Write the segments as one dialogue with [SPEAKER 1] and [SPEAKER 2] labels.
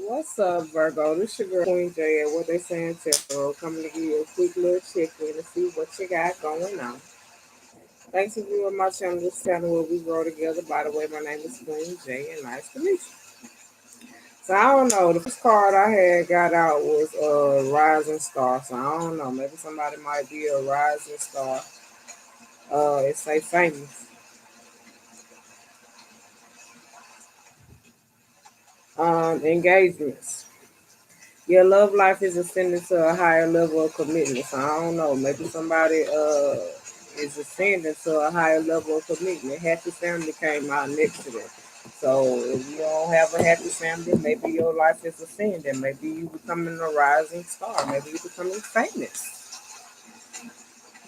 [SPEAKER 1] What's up, Virgo? This your girl Queen J at What They Saying Tarot, coming to give you a quick little check-in to see what you got going on. Thanks for viewing my channel. This channel where we grow together. By the way, my name is Queen J, and nice to meet you. So I don't know. The first card I had got out was a rising star. So I don't know. Maybe somebody might be a rising star. It say famous. Engagements. Your love life is ascending to a higher level of commitment. So I don't know. Maybe somebody is ascending to a higher level of commitment. Happy family came out next to them. So if you don't have a happy family, maybe your life is ascending. Maybe you becoming a rising star. Maybe you becoming famous.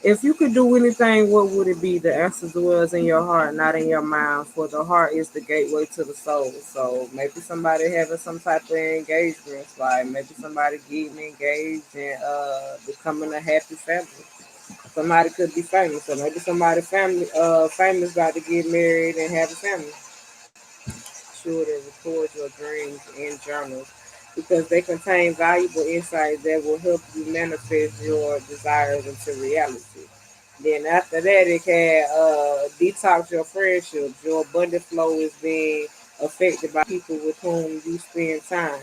[SPEAKER 1] If you could do anything, what would it be? The answer was in your heart, not in your mind. For the heart is the gateway to the soul. So maybe somebody having some type of engagements, like maybe somebody getting engaged and becoming a happy family. Somebody could be famous, so maybe somebody famous about to get married and have a family. Sure to record your dreams in journals because they contain valuable insights that will help you manifest your desires into reality. Then after that, it can detox your friendships. Your abundant flow is being affected by people with whom you spend time.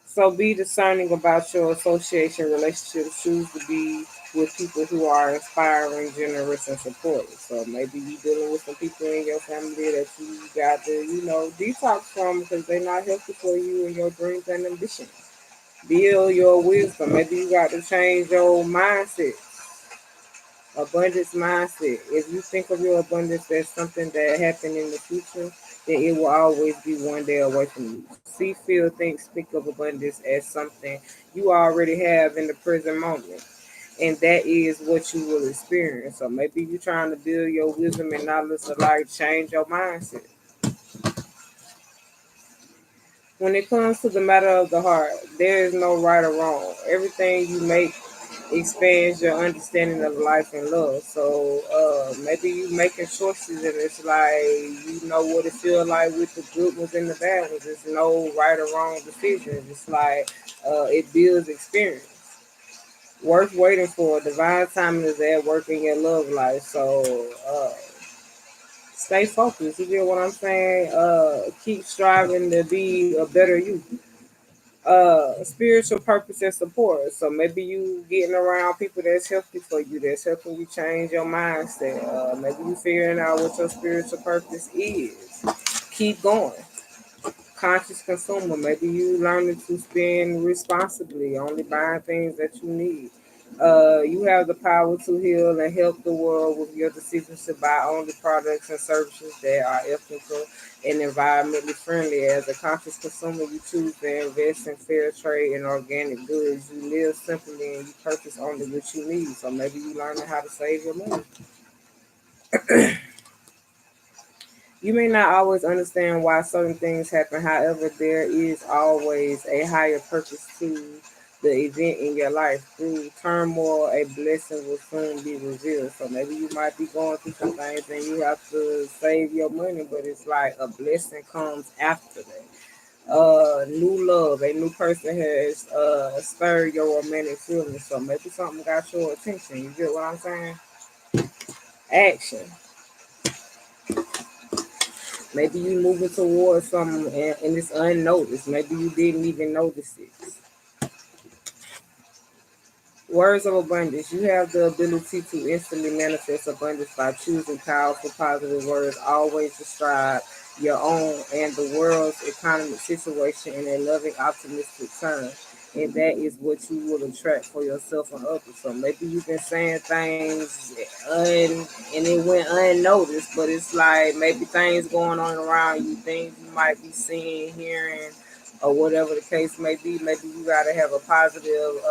[SPEAKER 1] So be discerning about your association relationships. Choose to be with people who are inspiring, generous, and supportive. So maybe you dealing with some people in your family that you got to, detox from because they're not healthy for you and your dreams and ambitions. Build your wisdom. Maybe you got to change your mindset, abundance mindset. If you think of your abundance as something that happened in the future, then it will always be one day away from you. See, feel, think, speak of abundance as something you already have in the present moment. And that is what you will experience. So maybe you're trying to build your wisdom and knowledge to like change your mindset. When it comes to the matter of the heart, there is no right or wrong. Everything you make expands your understanding of life and love. So maybe you making choices and it's like you know what it feels like with the good ones and the bad ones. There's no right or wrong decisions. It's like it builds experience. Worth waiting for. Divine timing is at work in your love life. So stay focused. You get what I'm saying? Keep striving to be a better you. Spiritual purpose and support. So maybe you getting around people that's healthy for you, that's helping you change your mindset. Maybe you figuring out what your spiritual purpose is. Keep going. Conscious consumer. Maybe you learning to spend responsibly, only buying things that you need. You have the power to heal and help the world with your decisions to buy only products and services that are ethical and environmentally friendly. As a conscious consumer, you choose to invest in fair trade and organic goods. You live simply and you purchase only what you need. So maybe you learning how to save your money. You may not always understand why certain things happen. However, there is always a higher purpose to the event in your life. Through turmoil, a blessing will soon be revealed. So maybe you might be going through some things and you have to save your money, but it's like a blessing comes after that. New love, a new person has stirred your romantic feelings. So maybe something got your attention. You get what I'm saying? Action. Maybe you moving towards something and it's unnoticed. Maybe you didn't even notice it. Words of abundance. You have the ability to instantly manifest abundance by choosing powerful, positive words. Always describe your own and the world's economic situation in a loving, optimistic term. And that is what you will attract for yourself and others. So maybe you've been saying things and it went unnoticed, but it's like maybe things going on around you, things you might be seeing, hearing, or whatever the case may be. Maybe you got to have a positive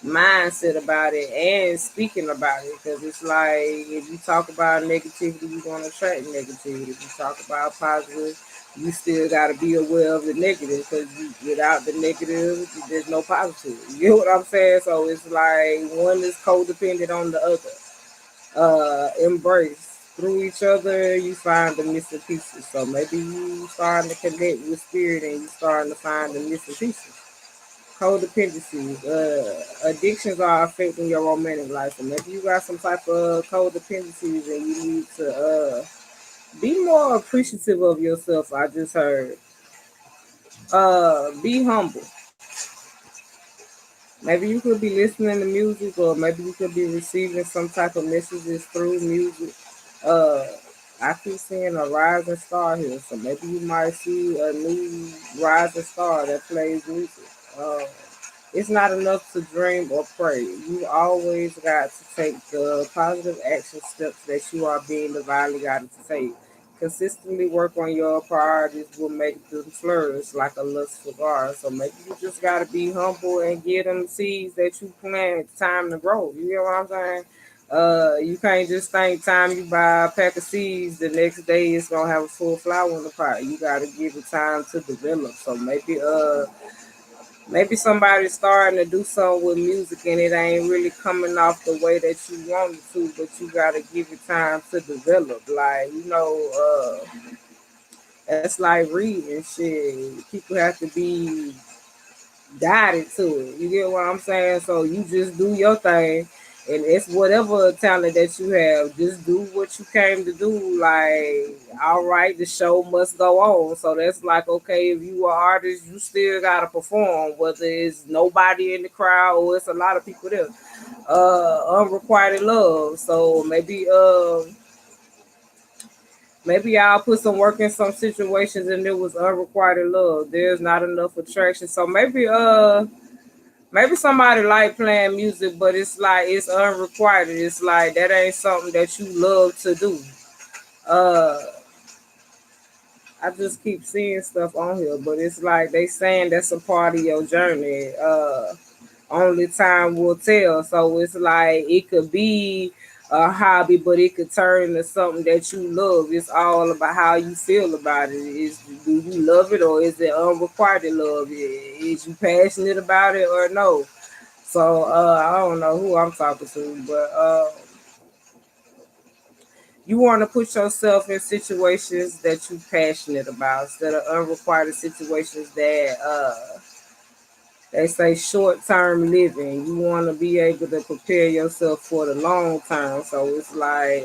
[SPEAKER 1] mindset about it and speaking about it because it's like if you talk about negativity you're going to attract negativity. If you talk about positive you still got to be aware of the negative because without the negative there's no positive. You know what I'm saying? So it's like one is codependent on the other. Embrace through each other, you find the missing pieces. So maybe you starting to connect with spirit and you starting to find the missing pieces. Codependency, addictions are affecting your romantic life. So maybe you got some type of codependencies and you need to be more appreciative of yourself. I just heard. Be humble. Maybe you could be listening to music, or maybe you could be receiving some type of messages through music. Uh, I keep seeing a rising star here, so maybe you might see a new rising star that plays music. Uh, it's not enough to dream or pray. You always got to take the positive action steps that you are being divinely guided to take. Consistently work on your priorities will make them flourish like a lustful garden. So maybe you just gotta be humble and get them seeds that you plant time to grow. You get what I'm saying? You can't just think time you buy a pack of seeds, the next day it's gonna have a full flower in the pot. You gotta give it time to develop. So maybe somebody's starting to do something with music and it ain't really coming off the way that you want it to, but you gotta give it time to develop. Like, that's like reading shit. People have to be guided to it. You get what I'm saying? So you just do your thing, and it's whatever talent that you have. Just do what you came to do. Like, all right, the show must go on. So that's like, okay, if you are artist, you still gotta perform, whether it's nobody in the crowd or it's a lot of people there. Unrequited love. So maybe I'll put some work in some situations and it was unrequited love. There's not enough attraction. So maybe somebody like playing music, but it's like it's unrequited. It's like that ain't something that you love to do. Uh, I just keep seeing stuff on here, but it's like they saying that's a part of your journey. Only time will tell. So it's like it could be a hobby, but it could turn into something that you love. It's all about how you feel about it. Do you love it or is it unrequited love? Is you passionate about it or no? So I don't know who I'm talking to, but you want to put yourself in situations that you're passionate about instead of unrequited situations that they say short term living. You want to be able to prepare yourself for the long term. So it's like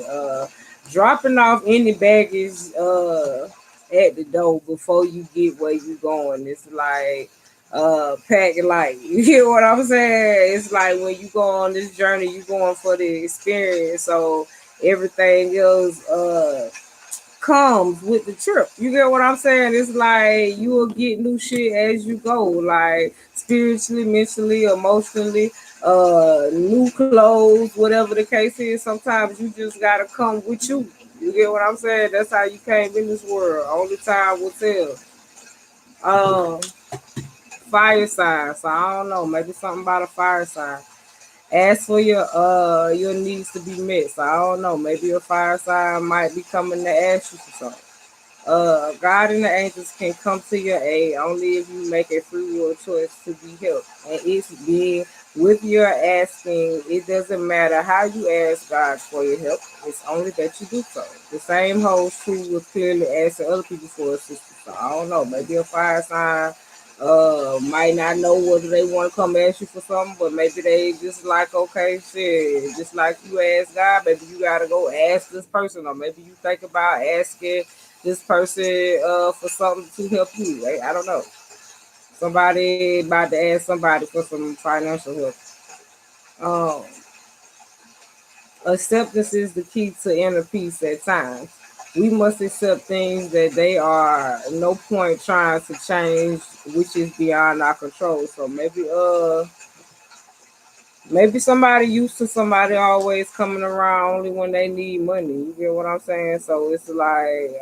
[SPEAKER 1] dropping off any baggage at the door before you get where you going. It's like pack light. You hear what I'm saying? It's like when you go on this journey, you going for the experience. So everything else comes with the trip. You get what I'm saying? It's like you will get new shit as you go, like spiritually, mentally, emotionally, new clothes, whatever the case is. Sometimes you just gotta come with you. You get what I'm saying? That's how you came in this world. Only time will tell. Um, fire sign. So I don't know. Maybe something about a fire sign. Ask for your needs to be met. So I don't know. Maybe a fire sign might be coming to ask you for something. God and the angels can come to your aid only if you make a free will choice to be helped. And it's being with your asking, it doesn't matter how you ask God for your help, it's only that you do so. The same holds true with clearly asking other people for assistance. So I don't know, maybe a fire sign might not know whether they want to come ask you for something, but maybe they just like, okay, shit, just like you ask God, maybe you gotta go ask this person, or maybe you think about asking this person for something to help you. Right? I don't know. Somebody about to ask somebody for some financial help. Um, Acceptance is the key to inner peace at times. We must accept things that they are no point trying to change, which is beyond our control. So maybe somebody used to somebody always coming around only when they need money. You get what I'm saying? So it's like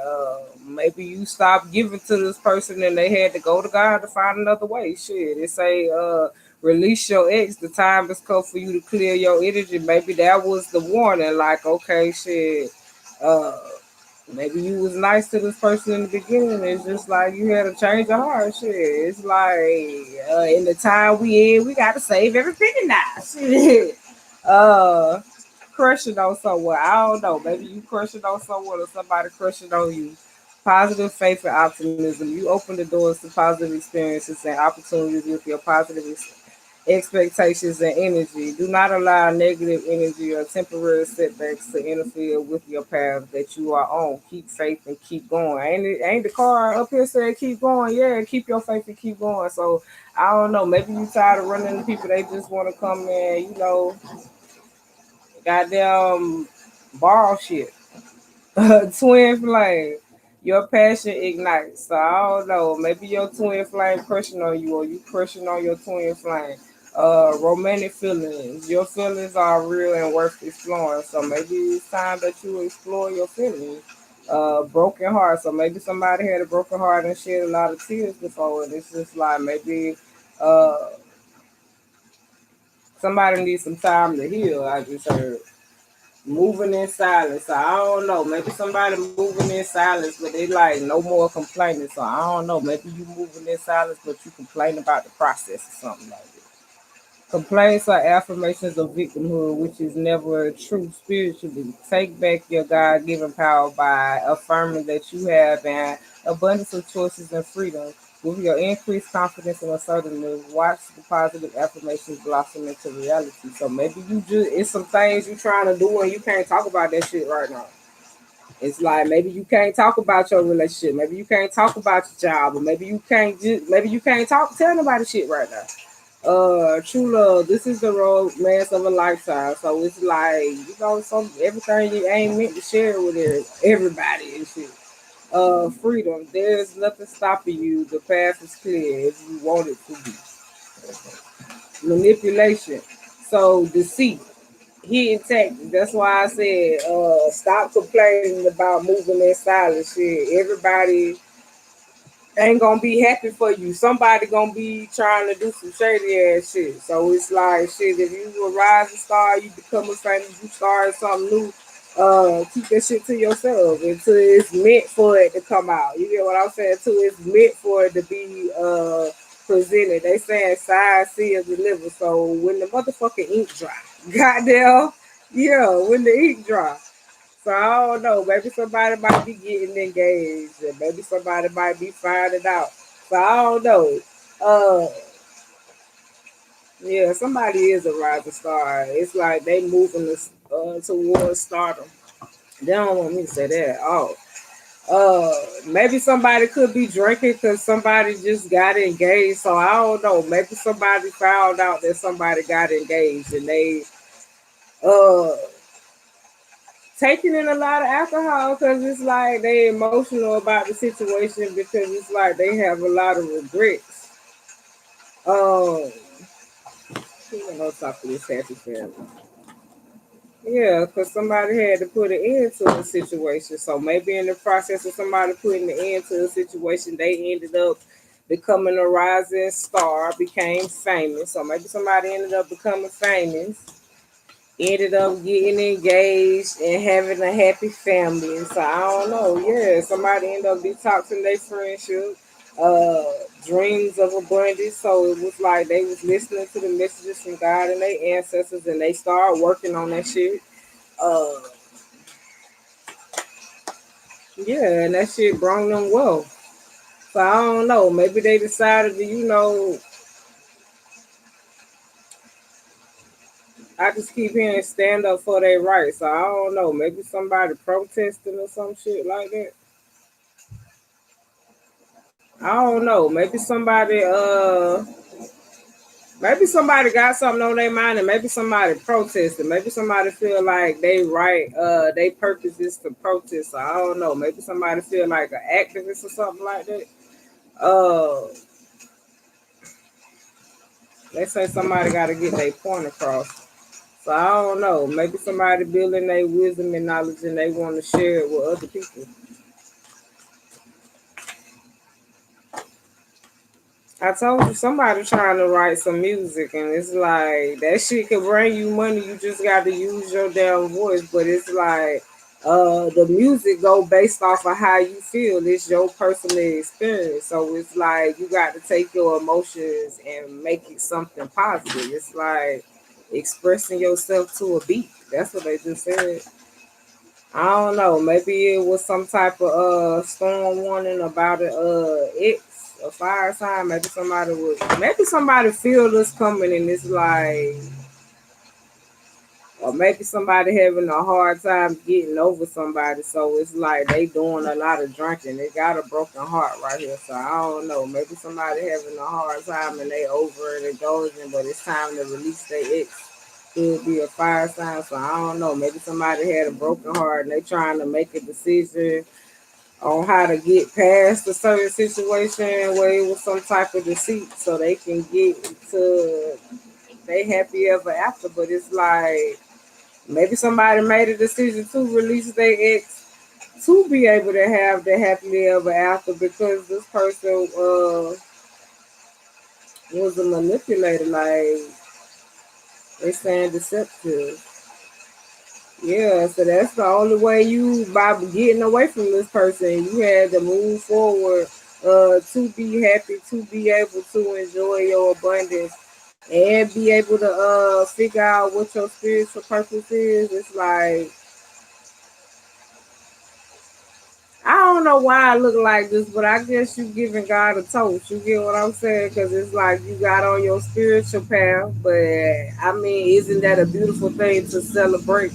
[SPEAKER 1] maybe you stop giving to this person and they had to go to God to find another way. Shit, they say release your ex. The time has come for you to clear your energy. Maybe that was the warning. Like, okay, shit. Uh, Maybe you was nice to this person in the beginning. It's just like you had a change of heart. Shit, it's like in the time we in, we gotta save every penny now. Shit. Uh, crushing on someone. I don't know. Maybe you crushing on someone or somebody crushing on you. Positive faith and optimism. You open the doors to positive experiences and opportunities with your positive expectations and energy. Do not allow negative energy or temporary setbacks to interfere with your path that you are on. Keep faith and keep going. Ain't the car up here saying keep going? Yeah, keep your faith and keep going. So I don't know. Maybe you tired of running into people. They just want to come in, goddamn borrow shit. Twin flame. Your passion ignites. So I don't know. Maybe your twin flame crushing on you, or you crushing on your twin flame. Romantic feelings. Your feelings are real and worth exploring. So maybe it's time that you explore your feelings. Broken heart. So maybe somebody had a broken heart and shed a lot of tears before, and it's just like maybe uh, somebody needs some time to heal. I just heard. Moving in silence. So I don't know. Maybe somebody moving in silence, but they like no more complaining. So I don't know. Maybe you moving in silence, but you complain about the process or something like that. Complaints are affirmations of victimhood, which is never true spiritually. Take back your God given power by affirming that you have an abundance of choices and freedom. With your increased confidence and assertiveness, watch the positive affirmations blossom into reality. So maybe it's some things you trying to do and you can't talk about that shit right now. It's like maybe you can't talk about your relationship, maybe you can't talk about your job, or maybe you can't tell nobody shit right now. True love. This is the romance of a lifetime. So it's like some everything you ain't meant to share with everybody and shit. Freedom. There's nothing stopping you. The path is clear if you want it to be. Manipulation. So deceit. Hidden tactics. That's why I said, stop complaining about moving in silence. Shit, everybody ain't gonna be happy for you. Somebody gonna be trying to do some shady ass shit. So it's like shit. If you a rising star, you become a famous, you start something new. Keep that shit to yourself until it's meant for it to come out. You get what I'm saying? Until it's meant for it to be presented. They saying sign, seal, deliver. So when the motherfucking ink dry, goddamn, yeah, when the ink dry. So I don't know. Maybe somebody might be getting engaged, and maybe somebody might be finding out. So I don't know. Uh, yeah, somebody is a rising star. It's like they moving towards stardom. They don't want me to say that at all. Maybe somebody could be drinking because somebody just got engaged. So I don't know. Maybe somebody found out that somebody got engaged and they uh taking in a lot of alcohol because it's like they emotional about the situation because it's like they have a lot of regrets. Um, you know, talk to this happy family. Yeah, because somebody had to put an end to the situation. So maybe in the process of somebody putting an end to the situation, they ended up becoming a rising star, became famous. So maybe somebody ended up becoming famous, ended up getting engaged and having a happy family. So I don't know. Yeah, somebody ended up detoxing their friendship, uh, dreams of abundance. So it was like they was listening to the messages from God and their ancestors, and they started working on that shit. Uh, yeah, and that shit brought them wealth. So I don't know. Maybe they decided to, I just keep hearing stand up for their rights. So I don't know. Maybe somebody protesting or some shit like that. I don't know. Maybe somebody got something on their mind and maybe somebody protested. Maybe somebody feel like they right, they purpose is to protest. So I don't know. Maybe somebody feel like an activist or something like that. Uh they say somebody gotta get their point across. So I don't know. Maybe somebody building their wisdom and knowledge and they want to share it with other people. I told you somebody trying to write some music, and it's like that shit can bring you money. You just got to use your damn voice. But it's like the music go based off of how you feel. It's your personal experience. So it's like you got to take your emotions and make it something positive. It's like expressing yourself to a beat. That's what they just said. I don't know. Maybe it was some type of storm warning about it. It's a fire sign. Maybe somebody feel this coming and it's like, or maybe somebody having a hard time getting over somebody. So it's like they doing a lot of drinking. They got a broken heart right here. So I don't know. Maybe somebody having a hard time and they over it and dozing, but it's time to release their ex. Could be a fire sign. So I don't know. Maybe somebody had a broken heart and they trying to make a decision on how to get past a certain situation where it was some type of deceit so they can get to they happy ever after. But it's like maybe somebody made a decision to release their ex to be able to have the happily ever after because this person was a manipulator, like they saying deceptive. Yeah, so that's the only way you by getting away from this person, you had to move forward to be happy, to be able to enjoy your abundance and be able to figure out what your spiritual purpose is. It's like I don't know why I look like this, but I guess you giving God a toast. You get what I'm saying? Because it's like you got on your spiritual path. But I mean, isn't that a beautiful thing to celebrate?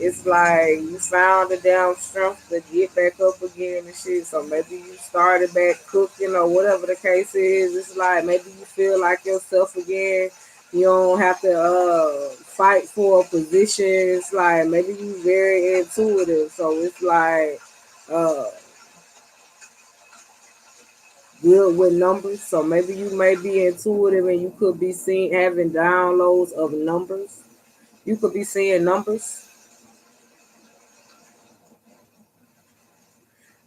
[SPEAKER 1] It's like you found the damn strength to get back up again and shit. So maybe you started back cooking or whatever the case is. It's like maybe you feel like yourself again. You don't have to fight for a position. It's like maybe you very intuitive. So it's like uh good with numbers. So maybe you may be intuitive and you could be seeing having downloads of numbers. You could be seeing numbers.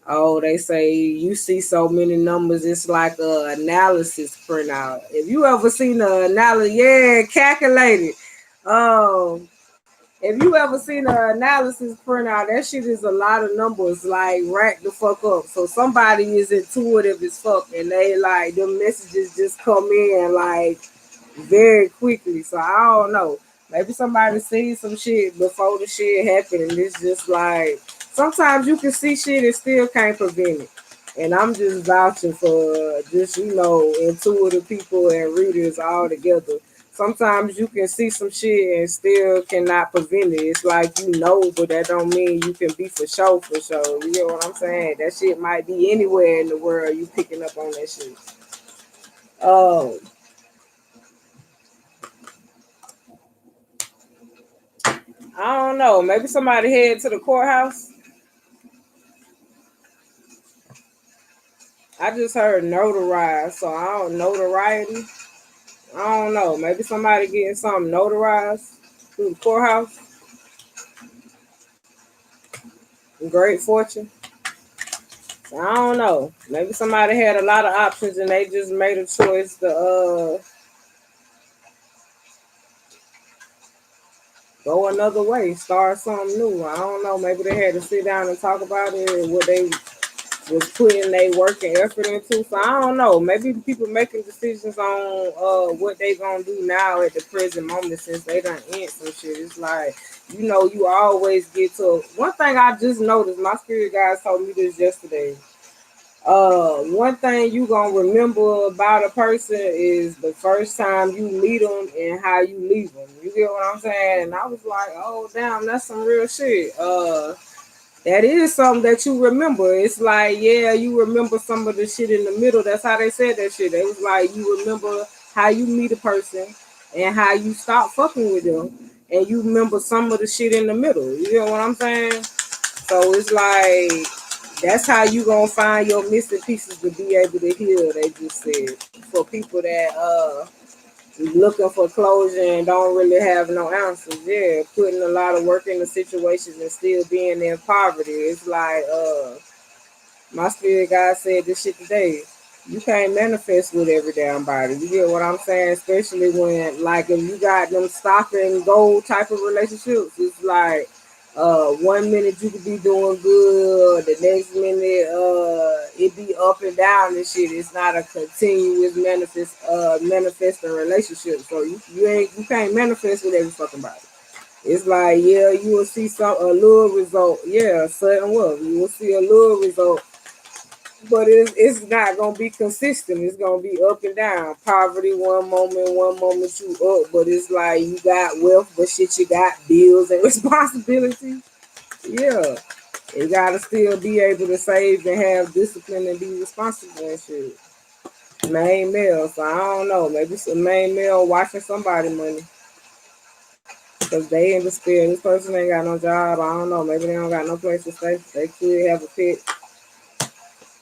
[SPEAKER 1] Oh, they say you see so many numbers, it's like a analysis printout. If you ever seen the analysis, yeah, calculated. Um, if you ever seen an analysis printout, that shit is a lot of numbers, like rack the fuck up. So somebody is intuitive as fuck, and they like them messages just come in like very quickly. So I don't know. Maybe somebody seen some shit before the shit happened, and it's just like sometimes you can see shit and still can't prevent it. And I'm just vouching for just intuitive people and readers all together. Sometimes you can see some shit and still cannot prevent it. It's like but that don't mean you can be for sure, for sure. You get what I'm saying? That shit might be anywhere in the world you picking up on that shit. Oh, I don't know. Maybe somebody head to the courthouse. I just heard notarized, so I don't notoriety. I don't know. Maybe somebody getting something notarized through the courthouse. Great fortune. So I don't know. Maybe somebody had a lot of options and they just made a choice to go another way, start something new. I don't know. Maybe they had to sit down and talk about it and what they was putting their work and effort into. So I don't know. Maybe people making decisions on what they gonna do now at the present moment since they done end some shit. It's like you always get to one thing I just noticed. My spirit guys told me this yesterday. One thing you gonna remember about a person is the first time you meet them and how you leave them. You get what I'm saying? And I was like, oh damn, that's some real shit. That is something that you remember. It's like, yeah, you remember some of the shit in the middle. That's how they said that shit. They was like, you remember how you meet a person and how you stop fucking with them, and you remember some of the shit in the middle. You know what I'm saying? So it's like that's how you gonna find your missing pieces to be able to heal. They just said for people that looking for closure and don't really have no answers. Yeah, putting a lot of work into situations and still being in poverty. It's like my spirit guide said this shit today. You can't manifest with every damn body. You get what I'm saying? Especially when like if you got them stock and gold type of relationships, it's like 1 minute you could be doing good, the next minute it be up and down and shit. It's not a continuous manifesting relationship. So you can't manifest with every fucking body. It's like, yeah, you will see a little result. Yeah, certain what you will see a little result, but it's not gonna be consistent. It's gonna be up and down. Poverty one moment you up, but it's like you got wealth, but shit, you got bills and responsibilities. Yeah, you gotta still be able to save and have discipline and be responsible and shit. Main male, so I don't know. Maybe some main male watching somebody money because they in despair. This person ain't got no job. I don't know. Maybe they don't got no place to stay. They could have a pet.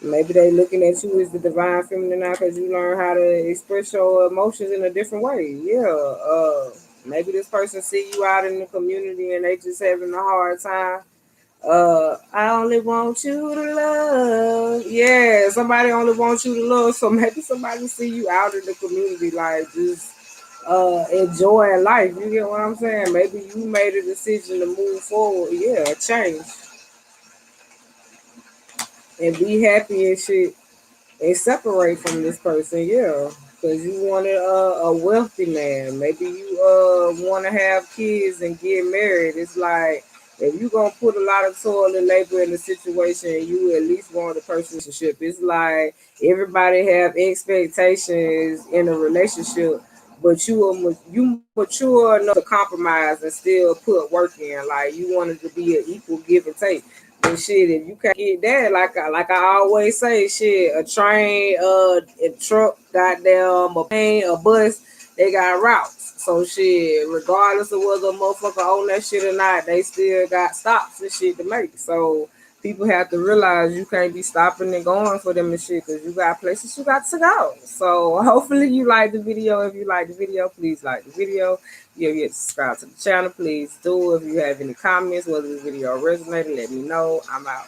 [SPEAKER 1] Maybe they looking at you as the divine feminine now because you learn how to express your emotions in a different way. Yeah. Maybe this person see you out in the community and they just having a hard time. I only want you to love. Yeah, somebody only wants you to love. So maybe somebody see you out in the community, like just enjoying life. You get what I'm saying? Maybe you made a decision to move forward. Yeah, change and be happy and shit and separate from this person. Yeah, because you wanted a wealthy man. Maybe you want to have kids and get married. It's like if you gonna put a lot of toil and labor in the situation, you at least want a relationship. It's like everybody have expectations in a relationship, but you mature enough to compromise and still put work in. Like you wanted to be an equal give and take. But shit, if you can't get that, like I always say, shit, a train, a truck, goddamn, a plane, a bus, they got routes. So shit, regardless of whether a motherfucker own that shit or not, they still got stops and shit to make. So people have to realize you can't be stopping and going for them and shit because you got places you got to go. So hopefully you like the video. If you like the video, please like the video. If you get subscribed to the channel, please do. If you have any comments, whether the video resonated, let me know. I'm out.